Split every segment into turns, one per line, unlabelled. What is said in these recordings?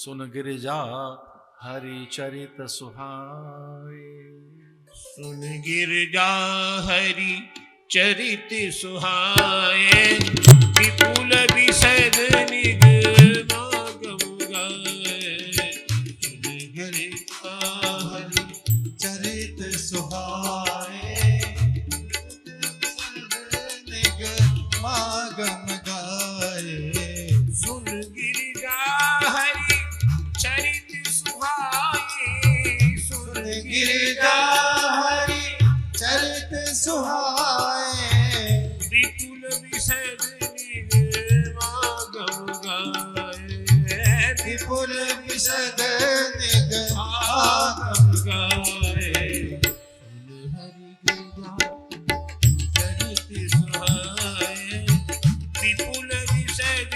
सुन गिरिजा हरि चरित सुहाए।
सुन गिरजा हरि चरित सुहाए, विपुल विशद निगमागम गाए। सुन गिरजा हरि
चरित सुहाए, निगमागम गाए।
सुन गिरजा हरि चरित सुहाए, सुन
गिरजा हरि चरित सुहाए,
विपुल विशद निगमागम गाए।
विपुल विशद निगमागम
गाए। सुन हरि गिरजा चरित सुहाए, विपुल विशद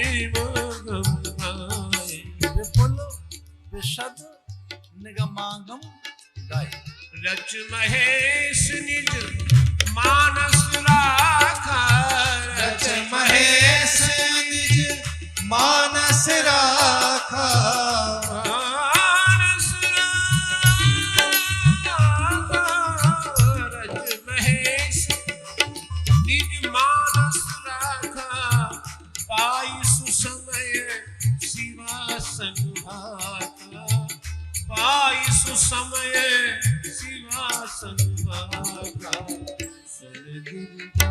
निगमागम गाए।
विपुल विशद निगमागम गाए।
रच महेश निज मानस राखा,
रच महेश निज मानस राखा।
मानस राखा। रच महेश निज मानस राखा, पाई सुसमय शिवा संघाता, पाई सुसमय शिवा संघाता। सुन गिरजा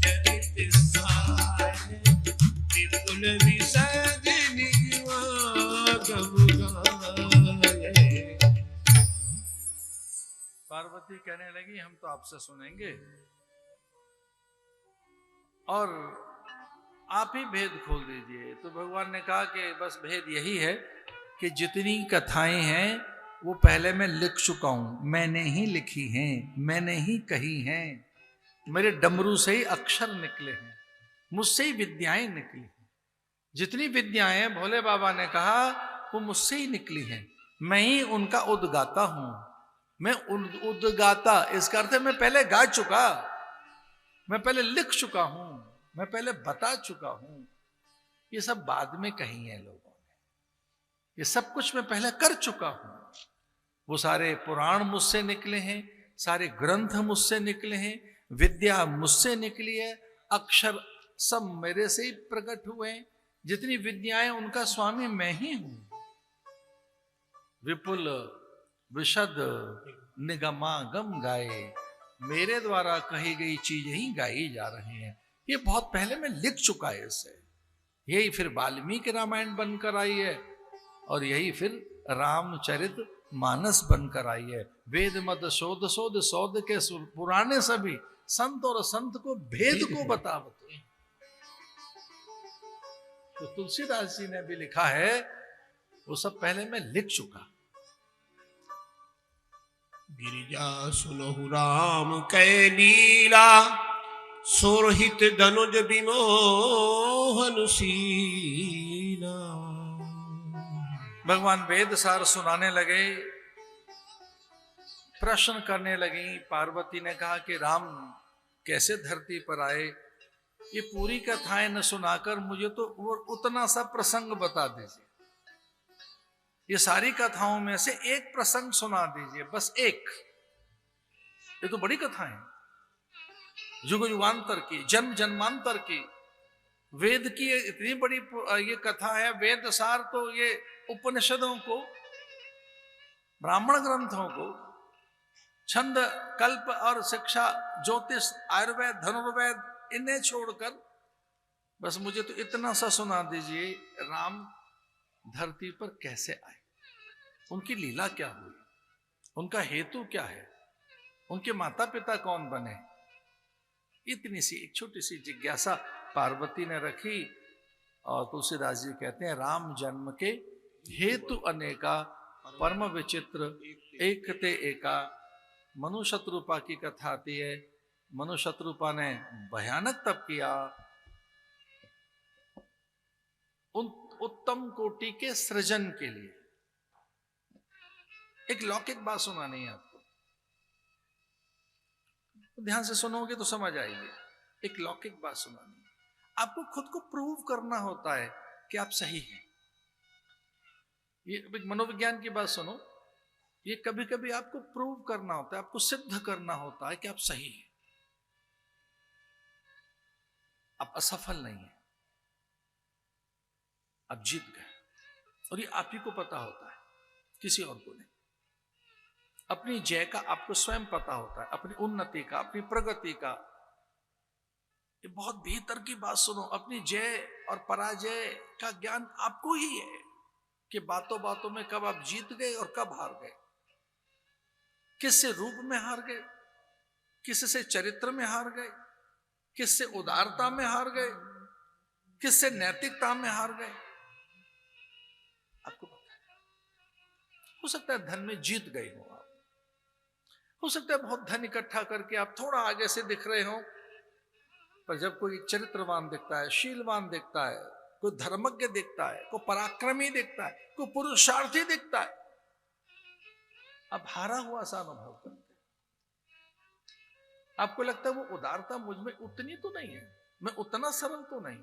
चरित सुहाए, विपुल विशद निगमागम गाए।
पार्वती कहने लगी हम तो आपसे सुनेंगे और आप ही भेद खोल दीजिए। तो भगवान ने कहा कि बस भेद यही है कि जितनी कथाएं हैं वो पहले मैं लिख चुका हूं, मैंने ही लिखी हैं, मैंने ही कही हैं। मेरे डमरू से ही अक्षर निकले हैं, मुझसे ही विद्याएं निकली हैं। जितनी विद्याएं भोले बाबा ने कहा वो मुझसे ही निकली हैं, मैं ही उनका उद्गाता हूं। मैं उद्गाता इसका अर्थ है मैं पहले गा चुका, मैं पहले लिख चुका हूं, मैं पहले बता चुका हूं। ये सब बाद में कही है लोगों ने, ये सब कुछ मैं पहले कर चुका हूं। वो सारे पुराण मुझसे निकले हैं, सारे ग्रंथ मुझसे निकले हैं, विद्या मुझसे निकली है, अक्षर सब मेरे से ही प्रकट हुए हैं। जितनी विद्याएं उनका स्वामी मैं ही हूं। विपुल विशद निगमागम गाए, मेरे द्वारा कही गई चीजें ही गाई जा रही हैं। ये बहुत पहले मैं लिख चुका है इसे। यही फिर वाल्मीकि रामायण बनकर आई है और यही फिर रामचरित मानस बनकर आई है। वेद मद शोध शोध शोध के पुराने सभी संत और संत को भेद को बतावते। तो तुलसीदास जी ने भी लिखा है वो सब पहले मैं लिख चुका।
गिरिजा सुनहु राम कै लीला, सुरहित धनुज विमोहन सीला।
भगवान वेद सार सुनाने लगे, प्रश्न करने लगी। पार्वती ने कहा कि राम कैसे धरती पर आए, ये पूरी कथाएं न सुनाकर मुझे तो वो उतना सा प्रसंग बता दीजिए। ये सारी कथाओं में से एक प्रसंग सुना दीजिए, बस एक। ये तो बड़ी कथाएं, युग युगांतर की, जन्म जन्मांतर की, वेद की इतनी बड़ी ये कथा है। वेद सार तो ये उपनिषदों को, ब्राह्मण ग्रंथों को, छंद कल्प और शिक्षा, ज्योतिष, आयुर्वेद, धनुर्वेद, इन्हें छोड़कर बस मुझे तो इतना सा सुना दीजिए, राम धरती पर कैसे आए, उनकी लीला क्या हुई, उनका हेतु क्या है, उनके माता पिता कौन बने। इतनी सी एक छोटी सी जिज्ञासा पार्वती ने रखी। और तुलसीदास जी कहते हैं राम जन्म के हेतु अनेका, परम विचित्र एक ते एका। मनु शत्रुपा की कथा आती है। मनु शत्रुपा ने भयानक तप किया उन उत्तम कोटि के सृजन के लिए। एक लौकिक बात सुनानी है आपको, ध्यान से सुनोगे तो समझ आएगी। एक लौकिक बात सुनानी है आपको, खुद को प्रूव करना होता है कि आप सही हैं। ये एक मनोविज्ञान की बात सुनो, ये कभी कभी आपको प्रूव करना होता है, आपको सिद्ध करना होता है कि आप सही हैं, आप असफल नहीं हैं, आप जीत गए। और ये आप ही को पता होता है, किसी और को नहीं। अपनी जय का आपको स्वयं पता होता है, अपनी उन्नति का, अपनी प्रगति का। ये बहुत भीतर की बात सुनो, अपनी जय और पराजय का ज्ञान आपको ही है कि बातों बातों में कब आप जीत गए और कब हार गए, किससे रूप में हार गए, किससे चरित्र में हार गए, किससे उदारता में हार गए, किससे नैतिकता में हार गए, आपको पता है। हो सकता है धन में जीत गए हो आप, हो सकता है बहुत धन इकट्ठा करके आप थोड़ा आगे से दिख रहे हो, पर जब कोई चरित्रवान दिखता है, शीलवान दिखता है, कोई धर्मज्ञ दिखता है, कोई पराक्रमी दिखता है, कोई पुरुषार्थी दिखता है, आप हारा हुआ सा अनुभव करते हैं। आपको लगता है वो उदारता मुझ में उतनी तो नहीं है, मैं उतना सरल तो नहीं,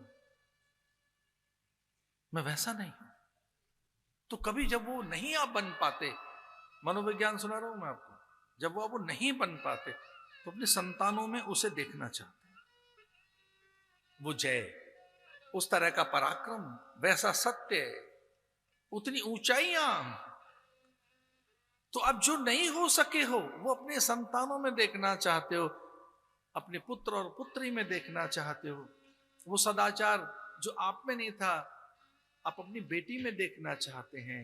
मैं वैसा नहीं हूं। तो कभी जब वो नहीं आप बन पाते, मनोविज्ञान सुना रहा हूं मैं आपको, जब वो नहीं बन पाते तो अपने संतानों में उसे देखना चाहते हैं, वो जय, उस तरह का पराक्रम, वैसा सत्य, उतनी ऊंचाइयां। तो अब जो नहीं हो सके हो वो अपने संतानों में देखना चाहते हो, अपने पुत्र और पुत्री में देखना चाहते हो। वो सदाचार जो आप में नहीं था आप अपनी बेटी में देखना चाहते हैं।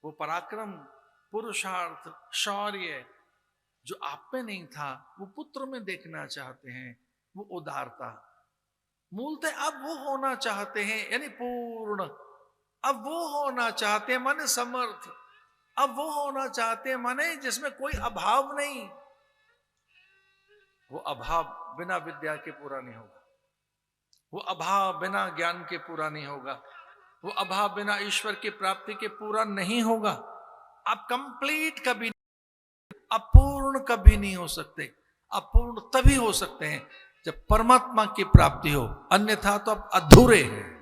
वो पराक्रम, पुरुषार्थ, शौर्य जो आप में नहीं था वो पुत्र में देखना चाहते हैं। वो उदारता मूलतः अब वो होना चाहते हैं, यानी पूर्ण। अब वो होना चाहते हैं माने समर्थ। अब वो होना चाहते हैं माने जिसमें कोई अभाव नहीं। वो अभाव बिना विद्या के पूरा नहीं होगा, वो अभाव बिना ज्ञान के पूरा नहीं होगा, वो अभाव बिना ईश्वर की प्राप्ति के पूरा नहीं होगा। आप कंप्लीट कभी, आप पूर्ण कभी नहीं हो सकते। आप पूर्ण तभी हो सकते हैं जब परमात्मा की प्राप्ति हो, अन्यथा तो आप अधूरे हैं।